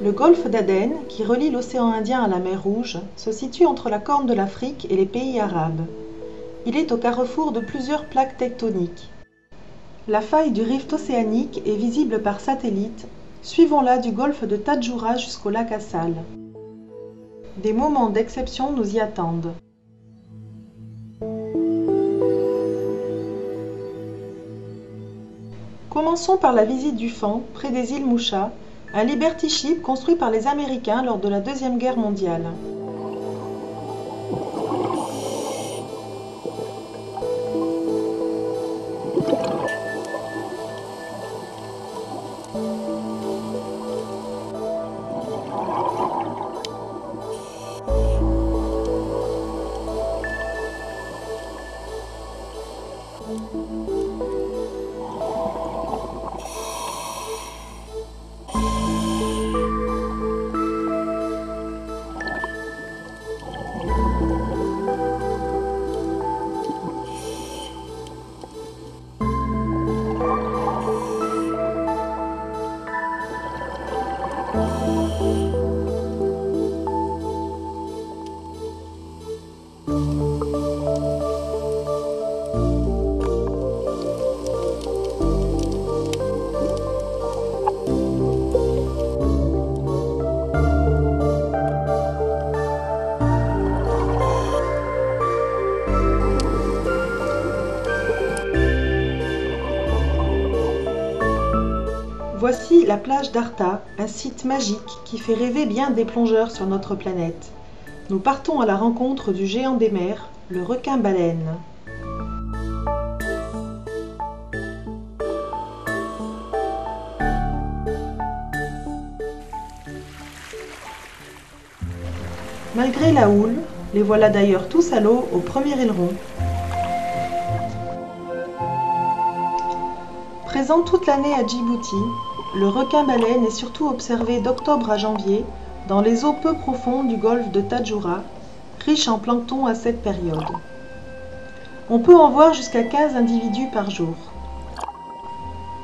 Le golfe d'Aden, qui relie l'océan Indien à la mer Rouge, se situe entre la Corne de l'Afrique et les pays arabes. Il est au carrefour de plusieurs plaques tectoniques. La faille du rift océanique est visible par satellite, suivons-la du golfe de Tadjoura jusqu'au lac Assal. Des moments d'exception nous y attendent. Commençons par la visite du Fan, près des îles Moucha, un Liberty Ship construit par les Américains lors de la Deuxième Guerre mondiale. Voici la plage d'Arta, un site magique qui fait rêver bien des plongeurs sur notre planète. Nous partons à la rencontre du géant des mers, le requin-baleine. Malgré la houle, les voilà d'ailleurs tous à l'eau au premier aileron. Présent toute l'année à Djibouti, le requin-baleine est surtout observé d'octobre à janvier dans les eaux peu profondes du golfe de Tadjoura, riche en plancton à cette période. On peut en voir jusqu'à 15 individus par jour.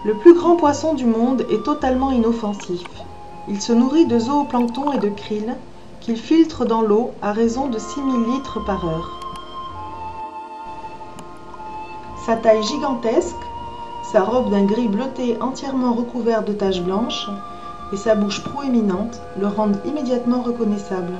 Le plus grand poisson du monde est totalement inoffensif. Il se nourrit de zooplancton et de krill qu'il filtre dans l'eau à raison de 6000 litres par heure. Sa taille gigantesque, sa robe d'un gris bleuté entièrement recouvert de taches blanches et sa bouche proéminente le rendent immédiatement reconnaissable.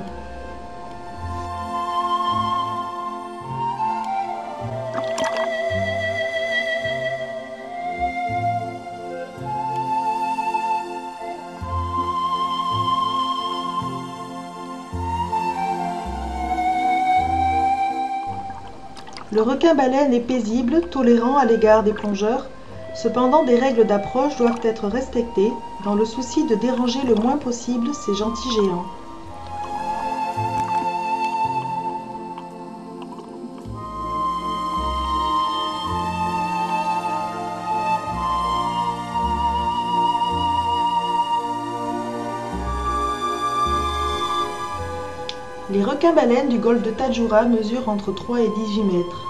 Le requin-baleine est paisible, tolérant à l'égard des plongeurs. Cependant, des règles d'approche doivent être respectées dans le souci de déranger le moins possible ces gentils géants. Les requins-baleines du golfe de Tadjoura mesurent entre 3 et 18 mètres.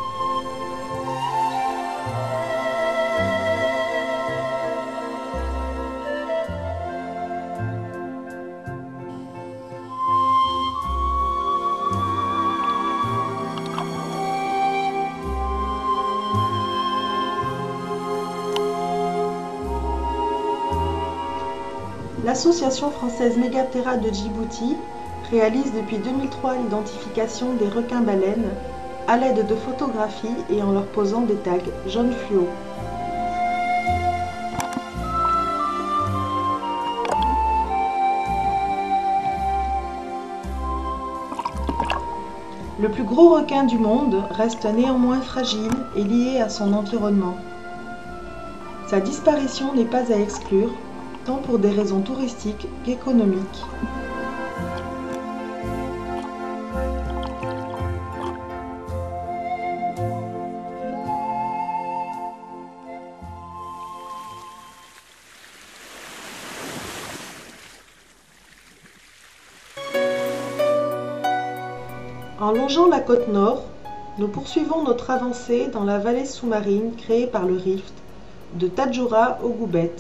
L'Association française Mégaterra de Djibouti réalise depuis 2003 l'identification des requins-baleines à l'aide de photographies et en leur posant des tags jaune fluo. Le plus gros requin du monde reste néanmoins fragile et lié à son environnement. Sa disparition n'est pas à exclure, tant pour des raisons touristiques qu'économiques. En longeant la côte nord, nous poursuivons notre avancée dans la vallée sous-marine créée par le rift, de Tadjoura au Goubet.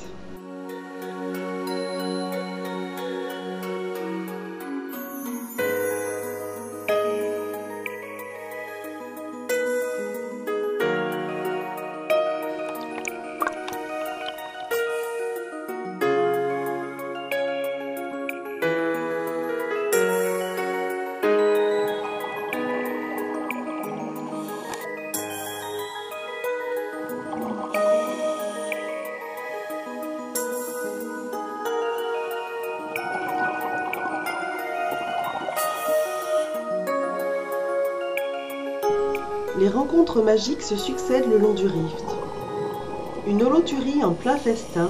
Les rencontres magiques se succèdent le long du rift. Une holoturie en plein festin.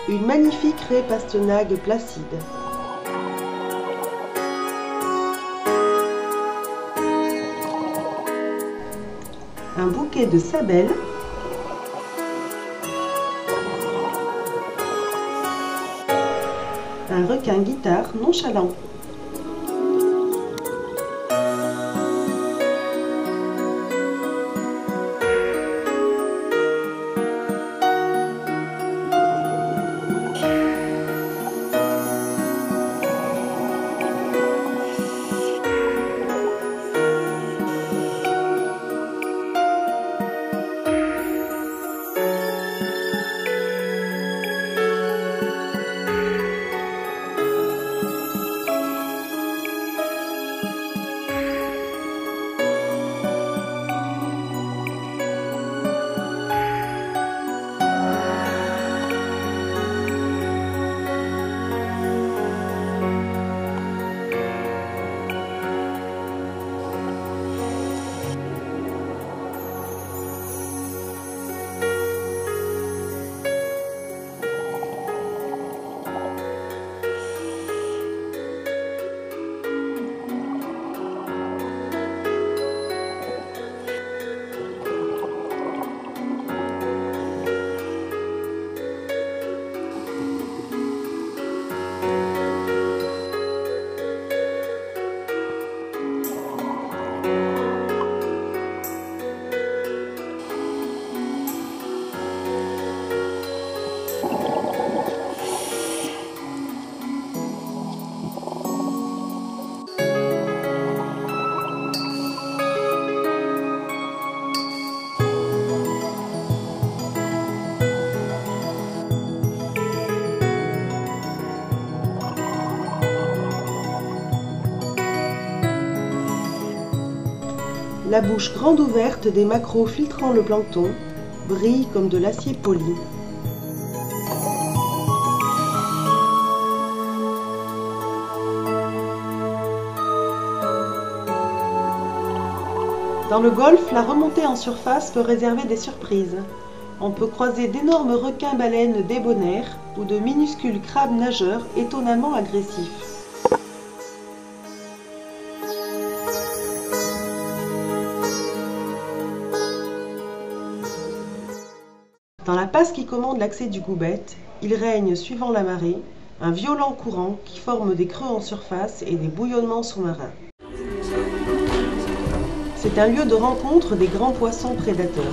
Une magnifique raie pastenague placide. Un bouquet de sabelles. Un requin guitare nonchalant. La bouche grande ouverte des maquereaux filtrant le plancton brille comme de l'acier poli. Dans le golfe, la remontée en surface peut réserver des surprises. On peut croiser d'énormes requins-baleines débonnaires ou de minuscules crabes nageurs étonnamment agressifs. Dans la passe qui commande l'accès du Goubette, il règne, suivant la marée, un violent courant qui forme des creux en surface et des bouillonnements sous-marins. C'est un lieu de rencontre des grands poissons prédateurs.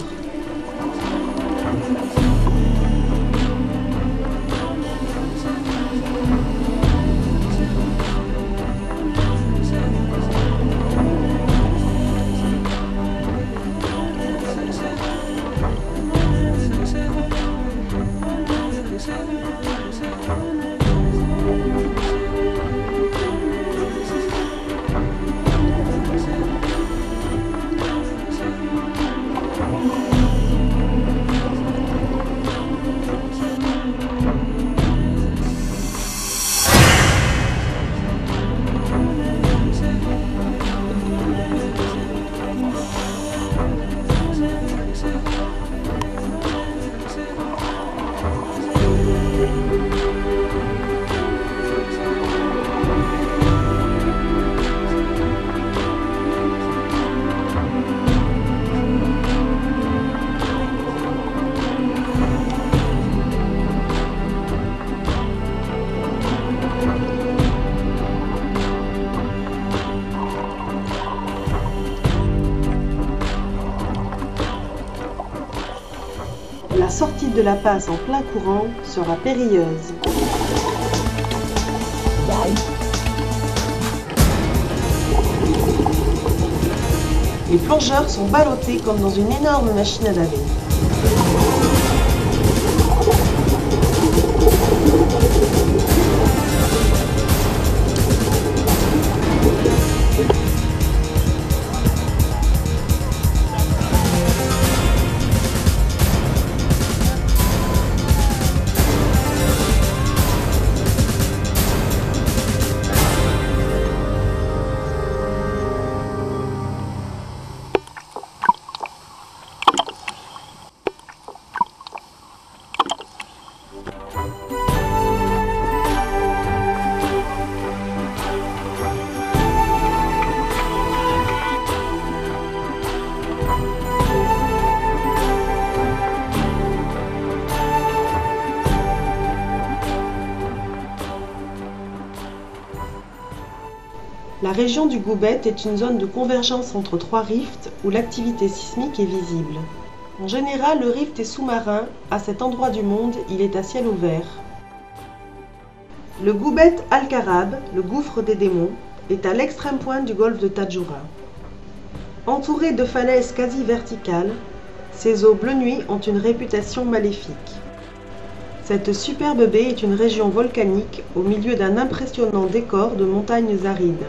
La sortie de la passe en plein courant sera périlleuse. Les plongeurs sont ballottés comme dans une énorme machine à laver. La région du Goubet est une zone de convergence entre trois rifts où l'activité sismique est visible. En général, le rift est sous-marin. À cet endroit du monde, il est à ciel ouvert. Le Goubet Al-Karab, le gouffre des démons, est à l'extrême pointe du golfe de Tadjoura. Entouré de falaises quasi verticales, ses eaux bleu nuit ont une réputation maléfique. Cette superbe baie est une région volcanique au milieu d'un impressionnant décor de montagnes arides.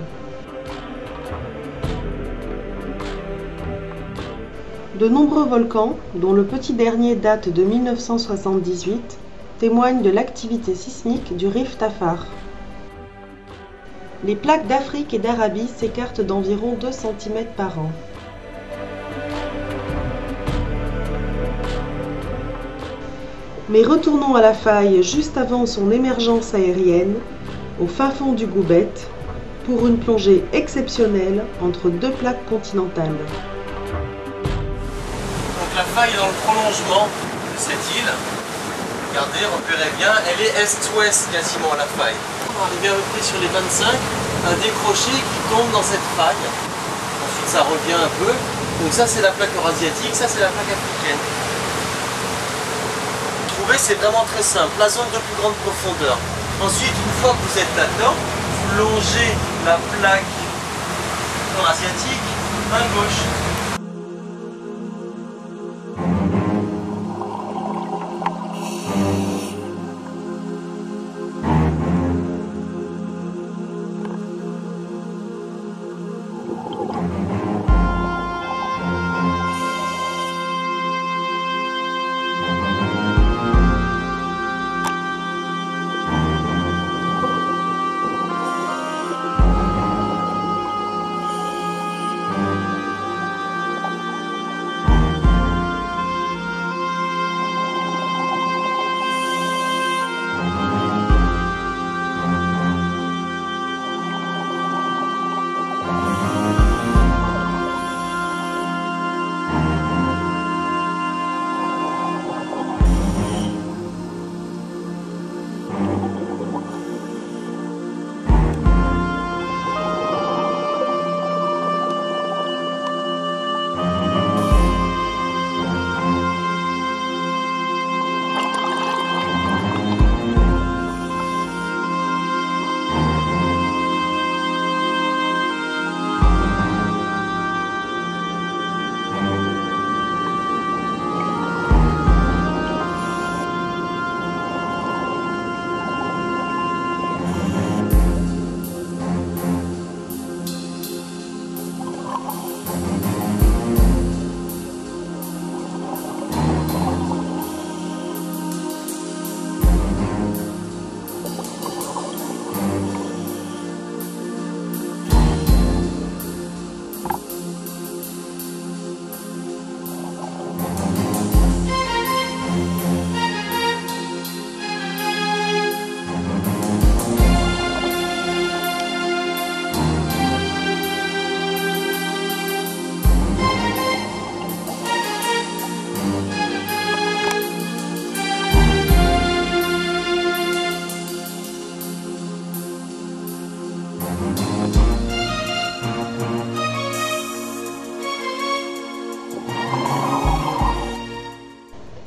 De nombreux volcans, dont le petit dernier date de 1978, témoignent de l'activité sismique du rift Afar. Les plaques d'Afrique et d'Arabie s'écartent d'environ 2 cm par an. Mais retournons à la faille juste avant son émergence aérienne, au fin fond du Goubet, pour une plongée exceptionnelle entre deux plaques continentales. La faille est dans le prolongement de cette île. Regardez, repérez bien, elle est est-ouest quasiment la faille. On va arriver à peu près sur les 25, un décroché qui tombe dans cette faille. Ensuite ça revient un peu. Donc ça c'est la plaque eurasiatique, ça c'est la plaque africaine. Trouver c'est vraiment très simple, la zone de plus grande profondeur. Ensuite, une fois que vous êtes là-dedans, vous longez la plaque eurasiatique main gauche.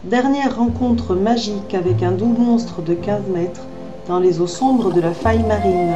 Dernière rencontre magique avec un doux monstre de 15 mètres dans les eaux sombres de la faille marine.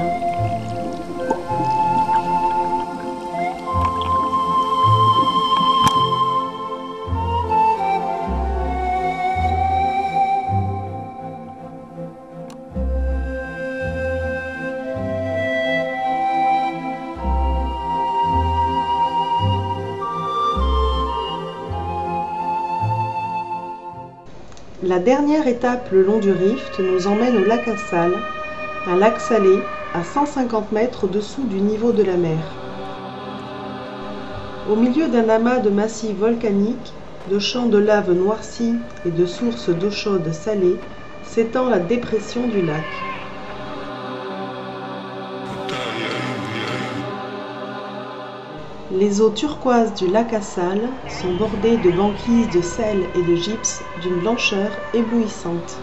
La dernière étape le long du rift nous emmène au lac Assal, un lac salé à 150 mètres au-dessous du niveau de la mer. Au milieu d'un amas de massifs volcaniques, de champs de lave noircis et de sources d'eau chaude salée, s'étend la dépression du lac. Les eaux turquoises du lac à Salles sont bordées de banquises de sel et de gypse d'une blancheur éblouissante.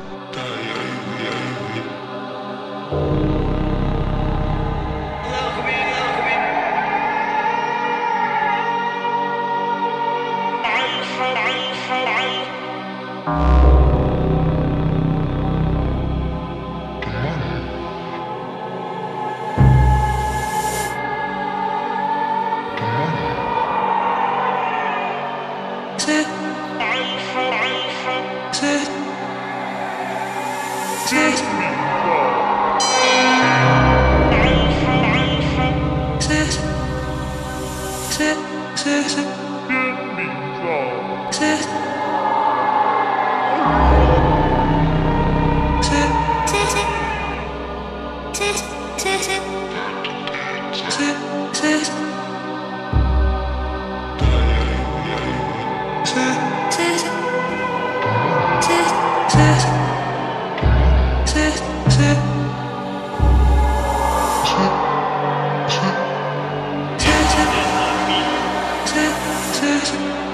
Thank you.